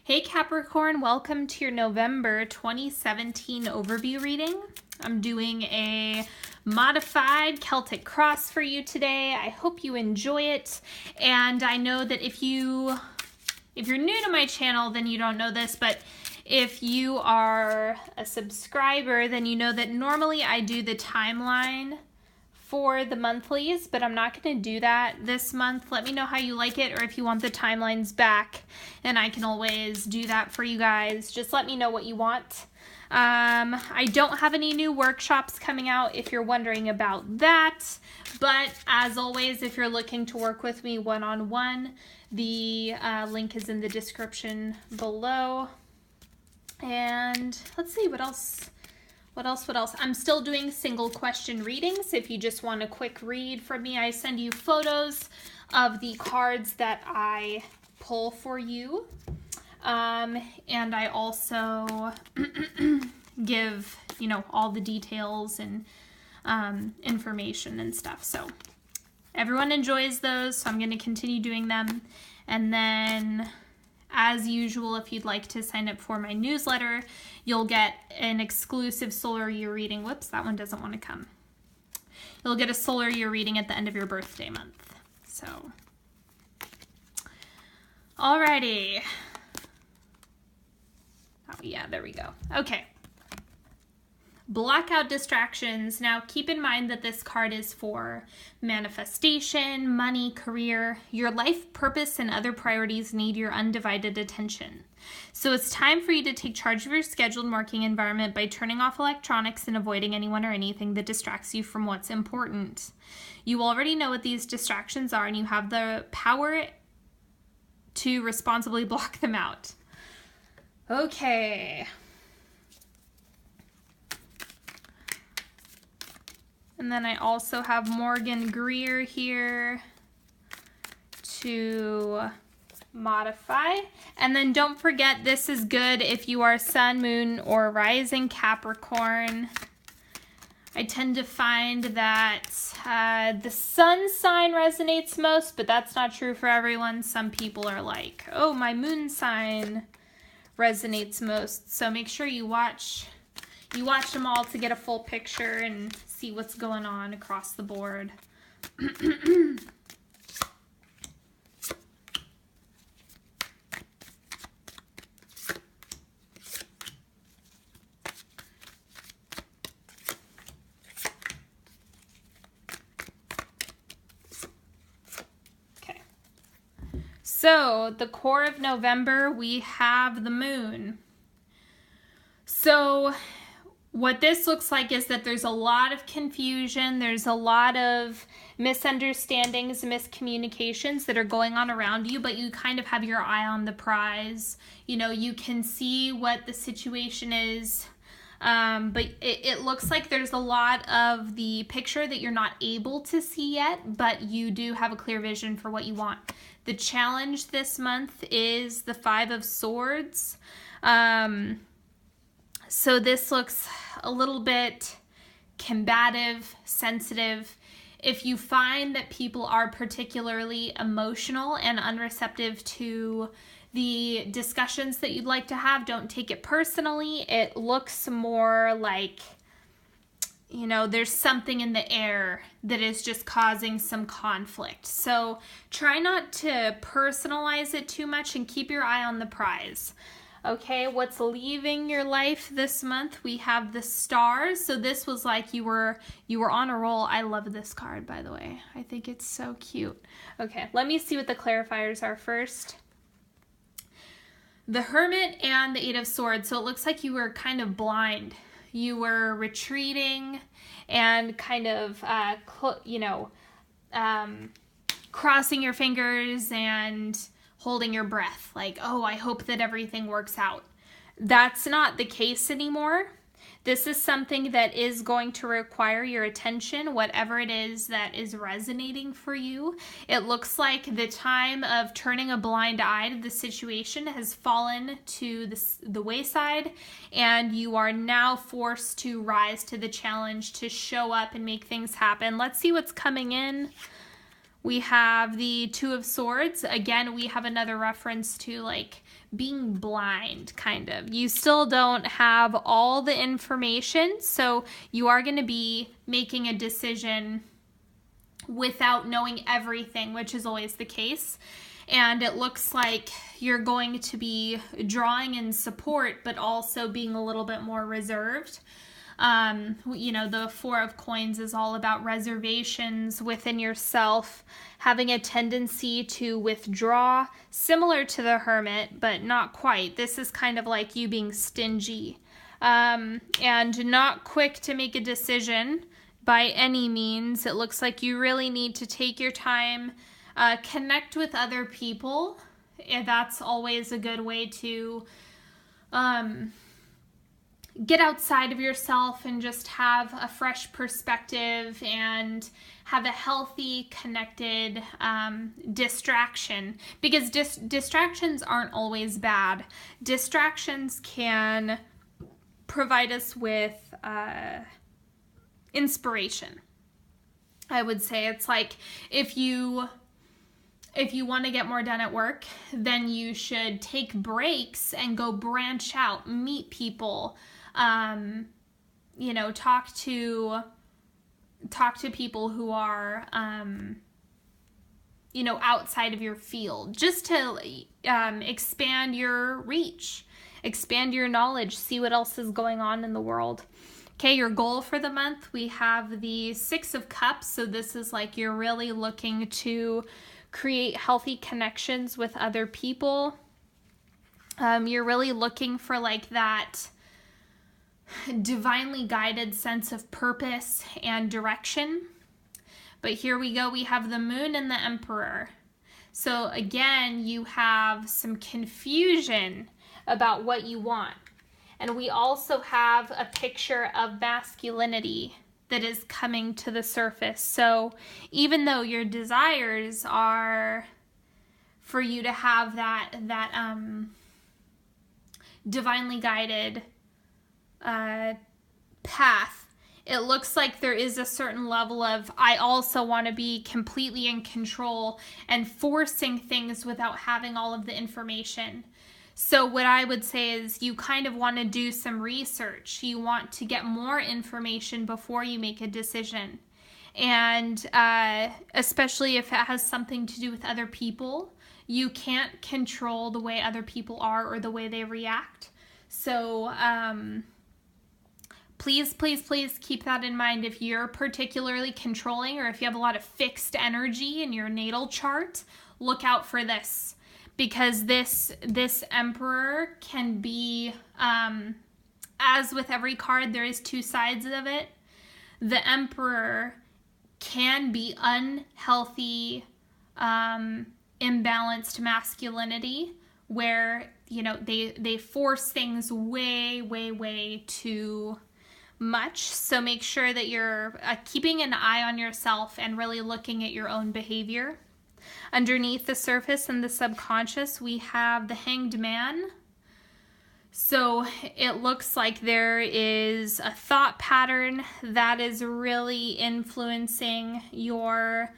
Hey Capricorn, welcome to your November 2017 overview reading. I'm doing a modified Celtic cross for you today. I hope you enjoy it. And I know that if you're new to my channel, then you don't know this, but if you are a subscriber, then you know that normally I do the timeline for the monthlies, but I'm not going to do that this month. Let me know how you like it, or if you want the timelines back, and I can always do that for you guys. Just let me know what you want. I don't have any new workshops coming out if you're wondering about that, but as always, if you're looking to work with me one-on-one, the link is in the description below. And let's see, what else? I'm still doing single question readings. If you just want a quick read from me, I send you photos of the cards that I pull for you. And I also give, all the details and information and stuff. So everyone enjoys those, so I'm going to continue doing them. And then, as usual, if you'd like to sign up for my newsletter, you'll get an exclusive solar year reading. Whoops, that one doesn't want to come. You'll get a solar year reading at the end of your birthday month. So, alrighty. Oh yeah, there we go. Okay. Block out distractions. Now keep in mind that this card is for manifestation, money, career. Your life purpose and other priorities need your undivided attention. So it's time for you to take charge of your scheduled working environment by turning off electronics and avoiding anyone or anything that distracts you from what's important. You already know what these distractions are, and you have the power to responsibly block them out. Okay. And then I also have Morgan Greer here to modify. And then don't forget, this is good if you are Sun, Moon, or Rising Capricorn. I tend to find that the Sun sign resonates most, but that's not true for everyone. Some people are like, oh, my Moon sign resonates most. So make sure you watch them all to get a full picture and see what's going on across the board. Okay. So, the core of November, we have the moon. So, what this looks like is that there's a lot of confusion, there's a lot of misunderstandings, miscommunications that are going on around you, but you kind of have your eye on the prize. You can see what the situation is, but it looks like there's a lot of the picture that you're not able to see yet, but you do have a clear vision for what you want. The challenge this month is the 5 of Swords. So this looks a little bit combative, sensitive. If you find that people are particularly emotional and unreceptive to the discussions that you'd like to have, don't take it personally. It looks more like, there's something in the air that is just causing some conflict. So try not to personalize it too much and keep your eye on the prize. Okay, what's leaving your life this month? We have the stars. So this was like you were on a roll. I love this card, by the way. I think it's so cute. Okay, let me see what the clarifiers are first. The Hermit and the 8 of Swords. So it looks like you were kind of blind. You were retreating and kind of, crossing your fingers and holding your breath, like, oh, I hope that everything works out. That's not the case anymore. This is something that is going to require your attention, whatever it is that is resonating for you. It looks like the time of turning a blind eye to the situation has fallen to the wayside, and you are now forced to rise to the challenge to show up and make things happen. Let's see what's coming in We have the Two of Swords. Again, we have another reference to like being blind, kind of. You still don't have all the information, so you are going to be making a decision without knowing everything, which is always the case. And it looks like you're going to be drawing in support, but also being a little bit more reserved. You know, the Four of Coins is all about reservations within yourself, having a tendency to withdraw, similar to the Hermit, but not quite. This is kind of like you being stingy, and not quick to make a decision by any means. It looks like you really need to take your time, connect with other people. And that's always a good way to, get outside of yourself and just have a fresh perspective and have a healthy, connected distraction. Because distractions aren't always bad. Distractions can provide us with inspiration. I would say it's like if you want to get more done at work, then you should take breaks and go branch out, meet people, you know, talk to people who are, you know, outside of your field, just to expand your reach, expand your knowledge, see what else is going on in the world. Okay, your goal for the month, we have the Six of Cups. So this is like you're really looking to create healthy connections with other people. You're really looking for like that divinely guided sense of purpose and direction. But here we go, we have the Moon and the Emperor. So again, you have some confusion about what you want. And we also have a picture of masculinity that is coming to the surface. So even though your desires are for you to have that divinely guided path, it looks like there is a certain level of, I also want to be completely in control and forcing things without having all of the information. So what I would say is you kind of want to do some research. You want to get more information before you make a decision. And especially if it has something to do with other people, you can't control the way other people are or the way they react. So please, please, please keep that in mind. If you're particularly controlling or if you have a lot of fixed energy in your natal chart, look out for this. Because this Emperor can be, as with every card, there is two sides of it. The Emperor can be unhealthy, imbalanced masculinity, where, you know, they force things way, way, way too much. So make sure that you're keeping an eye on yourself and really looking at your own behavior. Underneath the surface and the subconscious, we have the Hanged Man. So it looks like there is a thought pattern that is really influencing your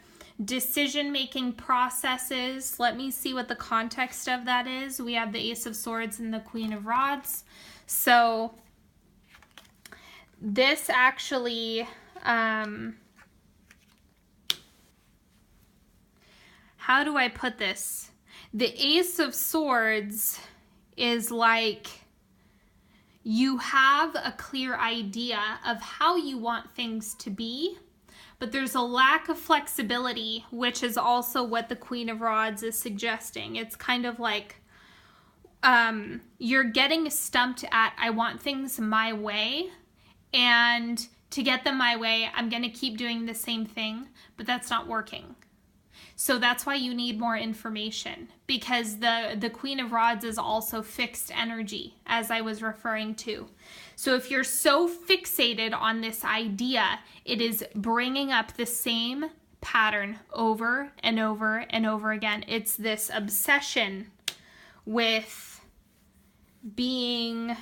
decision-making processes. Let me see what the context of that is. We have the Ace of Swords and the Queen of Rods. So this actually... how do I put this? The Ace of Swords is like you have a clear idea of how you want things to be, but there's a lack of flexibility, which is also what the Queen of Rods is suggesting. It's kind of like you're getting stumped at, I want things my way, and to get them my way, I'm going to keep doing the same thing, but that's not working. So that's why you need more information, because the Queen of Rods is also fixed energy, as I was referring to. So if you're so fixated on this idea, it is bringing up the same pattern over and over and over again. It's this obsession with being,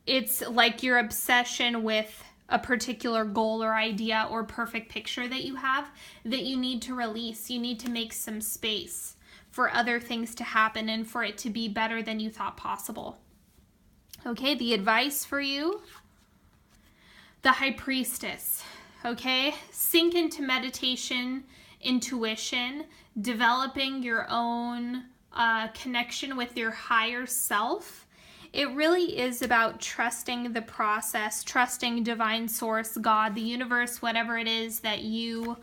it's like your obsession with a particular goal or idea or perfect picture that you have that you need to release. You need to make some space for other things to happen and for it to be better than you thought possible. Okay, the advice for you, the High Priestess. Okay, sink into meditation, intuition, developing your own connection with your higher self. It really is about trusting the process, trusting divine source, God, the universe, whatever it is that you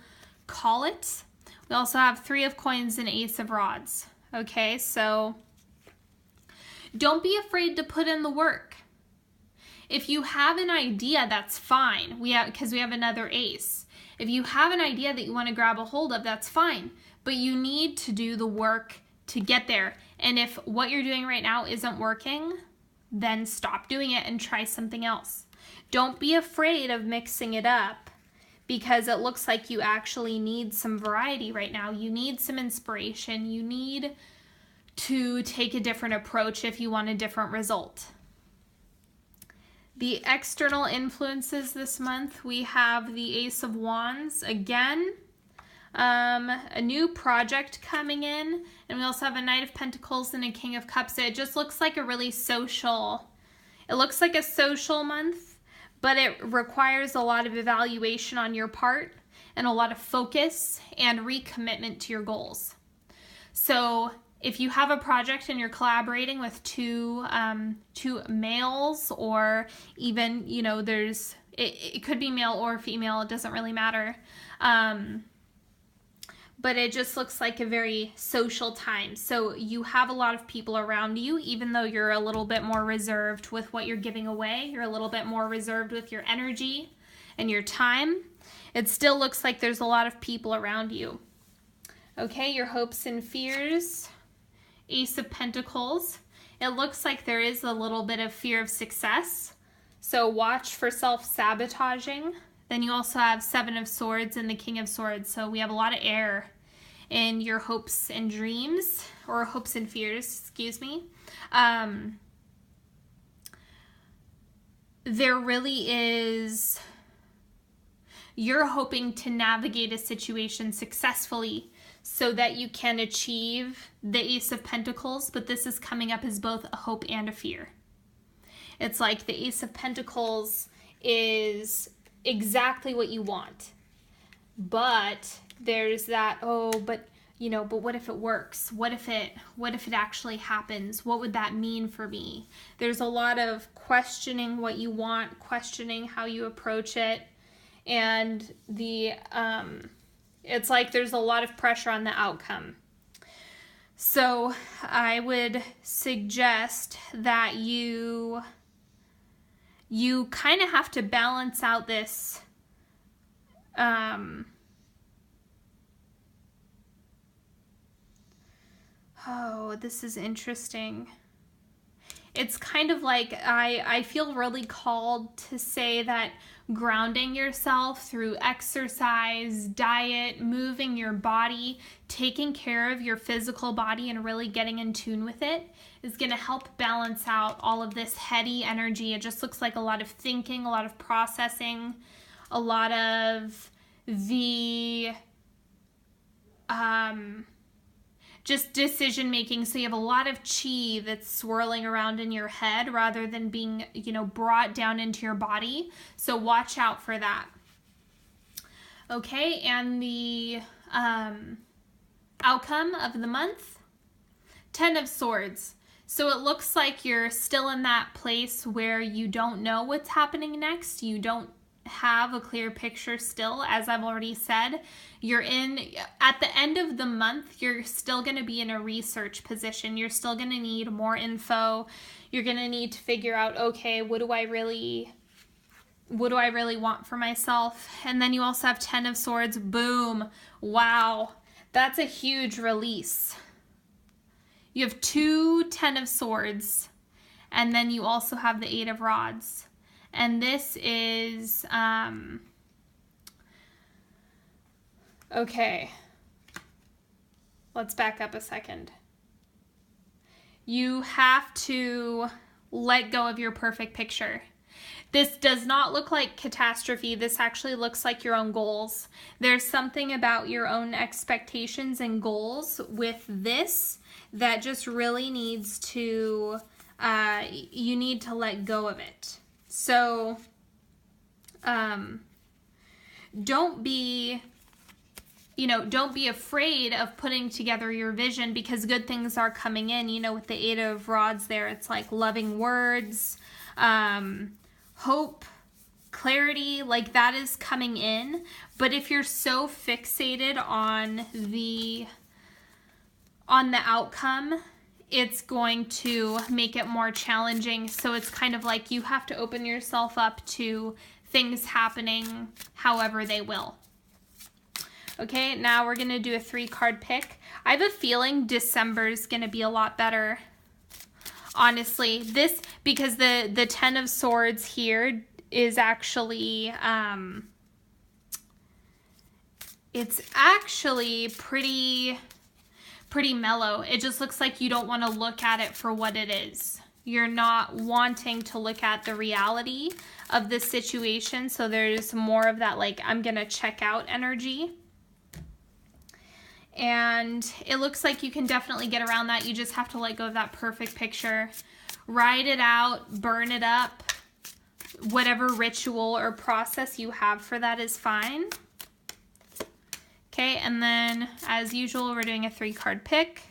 call it. We also have 3 of Coins and Ace of Rods. Okay, so don't be afraid to put in the work. If you have an idea, that's fine. Because we have another ace. If you have an idea that you want to grab a hold of, that's fine. But you need to do the work to get there. And if what you're doing right now isn't working, then stop doing it and try something else. Don't be afraid of mixing it up, because it looks like you actually need some variety right now. You need some inspiration. You need to take a different approach if you want a different result. The external influences this month, we have the Ace of Wands again, a new project coming in, and we also have a Knight of Pentacles and a King of Cups. It just looks like a really social, it looks like a social month, but it requires a lot of evaluation on your part and a lot of focus and recommitment to your goals. So if you have a project and you're collaborating with two males, or even, you know, it could be male or female, it doesn't really matter. But it just looks like a very social time. So you have a lot of people around you, even though you're a little bit more reserved with what you're giving away. You're a little bit more reserved with your energy and your time. It still looks like there's a lot of people around you. Okay, your hopes and fears. Ace of Pentacles. It looks like there is a little bit of fear of success. So watch for self-sabotaging. Then you also have 7 of Swords and the King of Swords. So we have a lot of air in your hopes and dreams, or hopes and fears, excuse me. There really is, you're hoping to navigate a situation successfully so that you can achieve the Ace of Pentacles, but this is coming up as both a hope and a fear. It's like the Ace of Pentacles is exactly what you want, but there's that, oh, but you know, but what if it works? What if it actually happens? What would that mean for me? There's a lot of questioning what you want, questioning how you approach it, and the it's like there's a lot of pressure on the outcome. So I would suggest that you kind of have to balance out this oh, this is interesting. It's kind of like I feel really called to say that grounding yourself through exercise, diet, moving your body, taking care of your physical body and really getting in tune with it is going to help balance out all of this heady energy. It just looks like a lot of thinking, a lot of processing, a lot of the just decision making. So you have a lot of chi that's swirling around in your head rather than being, you know, brought down into your body. So watch out for that. Okay, and the outcome of the month, 10 of Swords. So it looks like you're still in that place where you don't know what's happening next. You don't have a clear picture still, as I've already said. You're at the end of the month, you're still going to be in a research position. You're still going to need more info. You're going to need to figure out, okay, what do I really want for myself? And then you also have 10 of Swords. Boom. Wow. That's a huge release. You have 2 10 of Swords, and then you also have the 8 of Rods. And this is, okay, let's back up a second. You have to let go of your perfect picture. This does not look like catastrophe. This actually looks like your own goals. There's something about your own expectations and goals with this that just really needs to, you need to let go of it. So, don't be afraid of putting together your vision, because good things are coming in. You know, with the Eight of Rods there, it's like loving words, hope, clarity, like that is coming in. But if you're so fixated on the outcome, it's going to make it more challenging. So it's kind of like you have to open yourself up to things happening however they will. Okay, now we're going to do a 3-card pick. I have a feeling December is going to be a lot better. Honestly, this, because the 10 of Swords here is actually, it's actually pretty mellow. It just looks like you don't want to look at it for what it is. You're not wanting to look at the reality of the situation. So there's more of that, like, I'm going to check out energy. And it looks like you can definitely get around that. You just have to let go of that perfect picture. Write it out, burn it up. Whatever ritual or process you have for that is fine. Okay, and then as usual, we're doing a 3-card pick.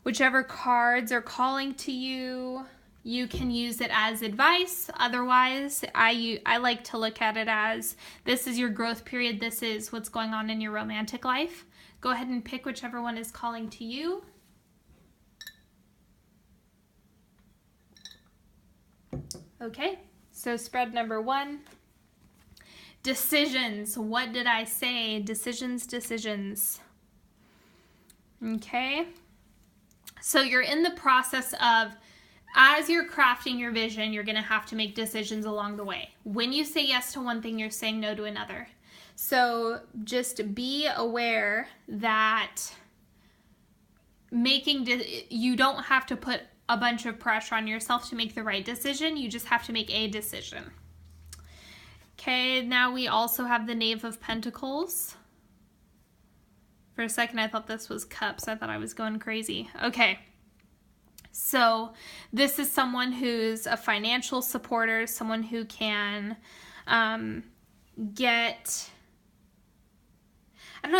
Whichever cards are calling to you, you can use it as advice. Otherwise, I like to look at it as, this is your growth period. This is what's going on in your romantic life. Go ahead and pick whichever one is calling to you. Okay, so spread number 1. Decisions. What did I say? Decisions, decisions. Okay. So you're in the process of, as you're crafting your vision, you're going to have to make decisions along the way. When you say yes to one thing, you're saying no to another. So just be aware that you don't have to put a bunch of pressure on yourself to make the right decision. You just have to make a decision. Okay, now we also have the Knave of Pentacles. For a second, I thought this was Cups. I thought I was going crazy. Okay. So this is someone who's a financial supporter, someone who can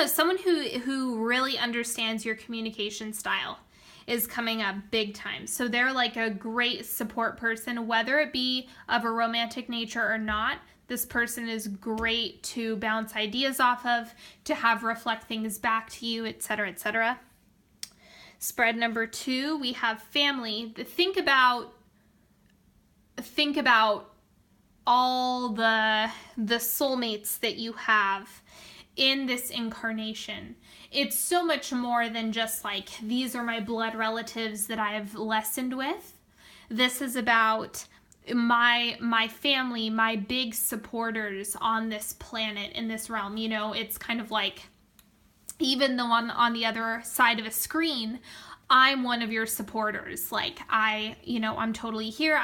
someone who really understands your communication style is coming up big time. So they're like a great support person, whether it be of a romantic nature or not. This person is great to bounce ideas off of, to have reflect things back to you, etc., etc. Spread number 2, we have family. Think about all the soulmates that you have in this incarnation. It's so much more than just like, these are my blood relatives that I have lessoned with. This is about my family, my big supporters on this planet, in this realm. You know, it's kind of like, even though on the other side of a screen, I'm one of your supporters. Like, I'm totally here.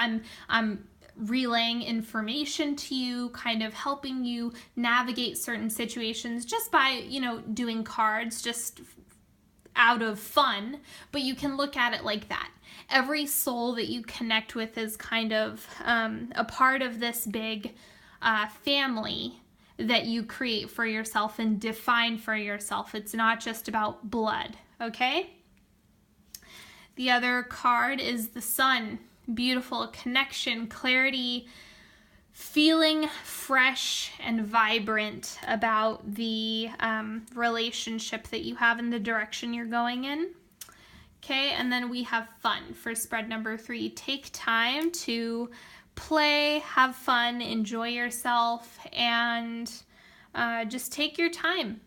I'm relaying information to you, kind of helping you navigate certain situations just by, doing cards, just out of fun. But you can look at it like that. Every soul that you connect with is kind of a part of this big family that you create for yourself and define for yourself. It's not just about blood, okay? The other card is the Sun. Beautiful connection, clarity, feeling fresh and vibrant about the relationship that you have and the direction you're going in. Okay, and then we have fun for spread number 3. Take time to play, have fun, enjoy yourself, and just take your time.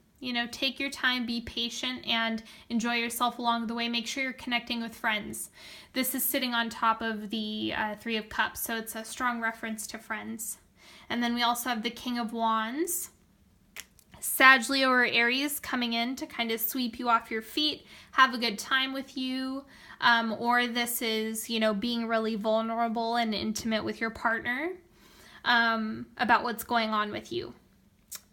Take your time, be patient, and enjoy yourself along the way. Make sure you're connecting with friends. This is sitting on top of the 3 of Cups, so it's a strong reference to friends. And then we also have the King of Wands. Sag, Leo, or Aries coming in to kind of sweep you off your feet, have a good time with you, or this is, you know, being really vulnerable and intimate with your partner about what's going on with you.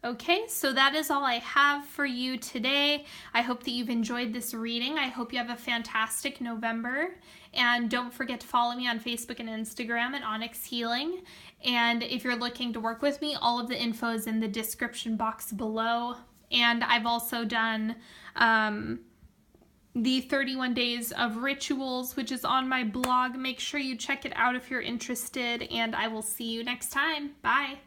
Okay, so that is all I have for you today. I hope that you've enjoyed this reading. I hope you have a fantastic November. And don't forget to follow me on Facebook and Instagram at Onyx Healing. And if you're looking to work with me, all of the info is in the description box below. And I've also done the 31 days of rituals, which is on my blog. Make sure you check it out if you're interested. And I will see you next time. Bye.